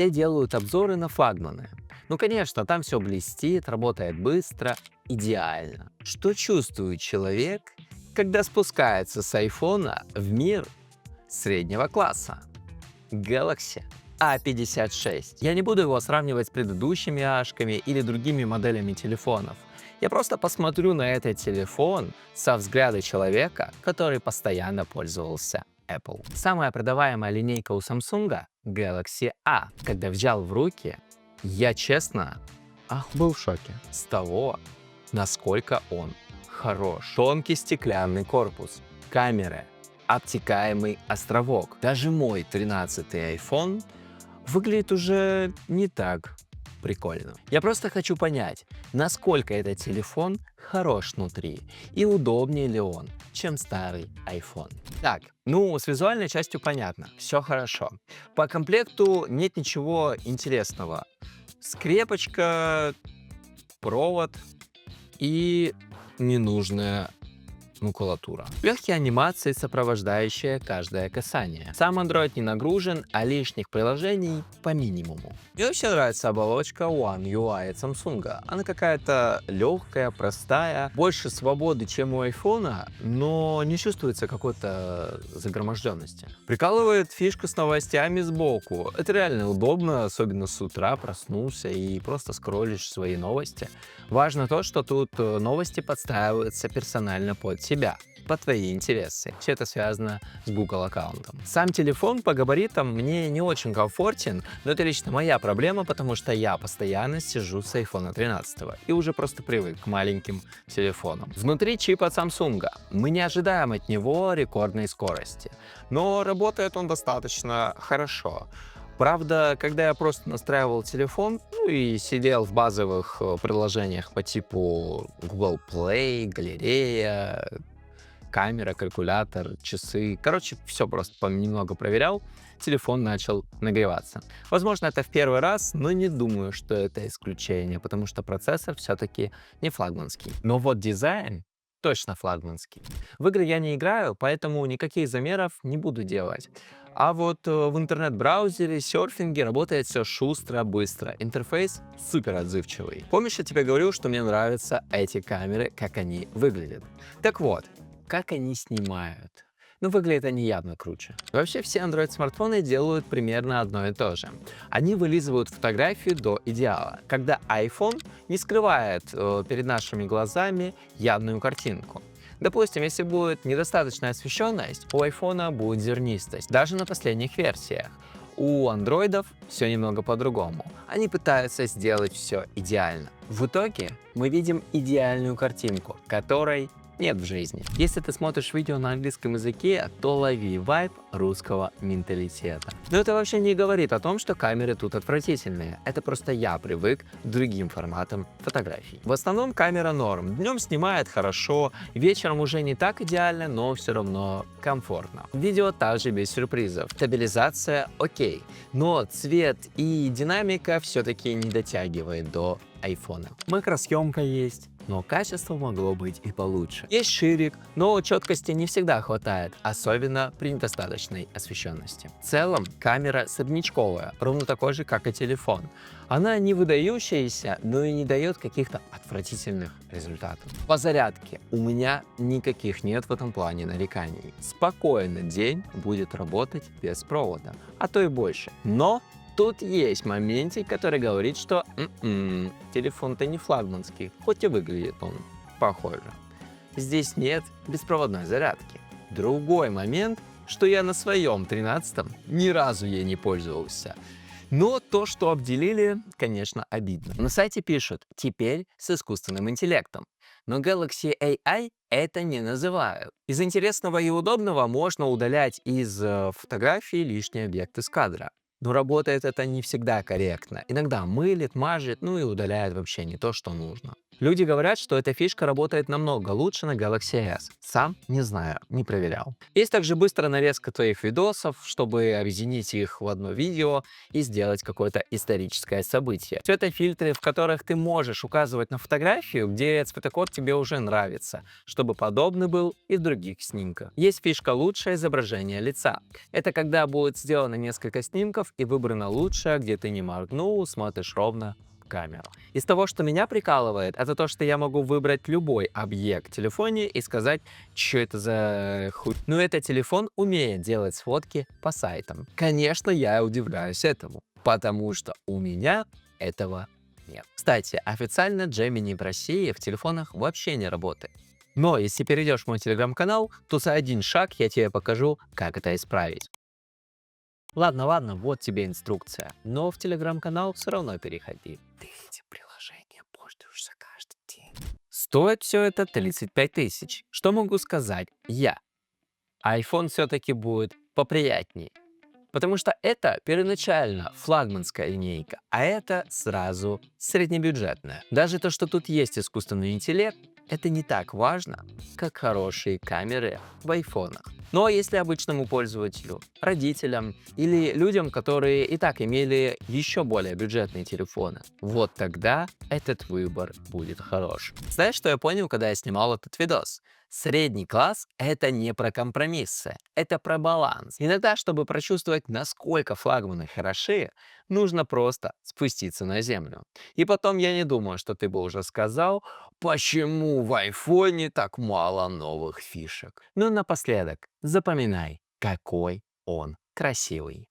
Все делают обзоры на флагманы. Ну, конечно, там все блестит, работает быстро, идеально. Что чувствует человек, когда спускается с айфона в мир среднего класса? Galaxy A56. Я не буду его сравнивать с предыдущими ашками или другими моделями телефонов. Я просто посмотрю на этот телефон со взгляда человека, который постоянно пользовался Apple. Самая продаваемая линейка у Samsung Galaxy A. Когда взял в руки, я честно был в шоке с того, насколько он хорош. Тонкий стеклянный корпус, камеры, обтекаемый островок. Даже мой 13-й iPhone выглядит уже не так прикольно. Я просто хочу понять, насколько этот телефон хорош внутри и удобнее ли он, чем старый iPhone. Так, ну, с визуальной частью понятно, все хорошо. По комплекту нет ничего интересного. Скрепочка, провод и ненужная макулатура. Легкие анимации, сопровождающие каждое касание. Сам Android не нагружен, а лишних приложений по минимуму. Мне вообще нравится оболочка One UI от Samsung. Она какая-то легкая, простая, больше свободы, чем у iPhone, но не чувствуется какой-то загроможденности. Прикалывает фишка с новостями сбоку. Это реально удобно, особенно с утра проснулся и просто скроллишь свои новости. Важно то, что тут новости подстраиваются персонально под тебя, под твои интересы. Все это связано с Google аккаунтом. Сам телефон по габаритам мне не очень комфортен, но это лично моя проблема, потому что я постоянно сижу с iPhone 13 и уже просто привык к маленьким телефонам. Внутри чип от Samsung. Мы не ожидаем от него рекордной скорости, но работает он достаточно хорошо. Правда, когда я просто настраивал телефон, ну и сидел в базовых приложениях по типу Google Play, галерея, камера, калькулятор, часы, короче, все просто немного проверял, телефон начал нагреваться. Возможно, это в первый раз, но не думаю, что это исключение, потому что процессор все-таки не флагманский. Но вот дизайн точно флагманский. В игры я не играю, поэтому никаких замеров не буду делать. А вот в интернет-браузере, серфинге работает все шустро, быстро. Интерфейс супер отзывчивый. Помнишь, я тебе говорил, что мне нравятся эти камеры, как они выглядят? Так вот, как они снимают? Ну, выглядят они явно круче. Вообще, все Android-смартфоны делают примерно одно и то же. Они вылизывают фотографию до идеала, когда iPhone не скрывает перед нашими глазами явную картинку. Допустим, если будет недостаточная освещенность, у iPhone будет зернистость, даже на последних версиях. У андроидов все немного по-другому. Они пытаются сделать все идеально. В итоге мы видим идеальную картинку, которой нет в жизни. Если ты смотришь видео на английском языке, то лови вайб русского менталитета. Но это вообще не говорит о том, что камеры тут отвратительные. Это просто я привык к другим форматам фотографий. В основном камера норм. Днем снимает хорошо, вечером уже не так идеально, но все равно комфортно. Видео также без сюрпризов. Стабилизация окей, но цвет и динамика все-таки не дотягивает до айфона. Макросъемка есть, но качество могло быть и получше. Есть ширик, но четкости не всегда хватает, особенно при недостаточной освещенности. В целом, камера среднячковая, ровно такой же, как и телефон. Она не выдающаяся, но и не дает каких-то отвратительных результатов. По зарядке у меня никаких нет в этом плане нареканий. Спокойно день будет работать без провода, а то и больше. Но тут есть моментик, который говорит, что телефон-то не флагманский, хоть и выглядит он похоже. Здесь нет беспроводной зарядки. Другой момент, что я на своем 13-м ни разу ей не пользовался. Но то, что обделили, конечно, обидно. На сайте пишут «теперь с искусственным интеллектом». Но Galaxy AI это не называют. Из интересного и удобного можно удалять из фотографий лишний объект из кадра. Но работает это не всегда корректно. Иногда мылит, мажет, ну и удаляет вообще не то, что нужно. Люди говорят, что эта фишка работает намного лучше на Galaxy S. Сам не знаю, не проверял. Есть также быстрая нарезка твоих видосов, чтобы объединить их в одно видео и сделать какое-то историческое событие. Все это фильтры, в которых ты можешь указывать на фотографию, где цветокод тебе уже нравится, чтобы подобный был и в других снимках. Есть фишка лучшее изображение лица. Это когда будет сделано несколько снимков, и выбрано лучшее, где ты не моргнул, смотришь ровно в камеру. Из того, что меня прикалывает, это то, что я могу выбрать любой объект в телефоне и сказать, что это за хуй. Но этот телефон умеет делать сфотки по сайтам. Конечно, я удивляюсь этому, потому что у меня этого нет. Кстати, официально Gemini в России в телефонах вообще не работает. Но если перейдешь в мой телеграм-канал, то за один шаг я тебе покажу, как это исправить. Ладно, вот тебе инструкция. Но в телеграм-канал все равно переходи. Ты эти приложения пользуешься каждый день. Стоит все это 35 тысяч. Что могу сказать? iPhone все-таки будет поприятнее. Потому что это первоначально флагманская линейка, а это сразу среднебюджетная. Даже то, что тут есть искусственный интеллект, это не так важно, как хорошие камеры в айфонах. Но если обычному пользователю, родителям или людям, которые и так имели еще более бюджетные телефоны, вот тогда этот выбор будет хорош. Знаешь, что я понял, когда я снимал этот видос? Средний класс — это не про компромиссы, это про баланс. Иногда, чтобы прочувствовать, насколько флагманы хороши, нужно просто спуститься на землю. И потом я не думаю, что ты бы уже сказал, почему в айфоне так мало новых фишек. Ну, напоследок, запоминай, какой он красивый.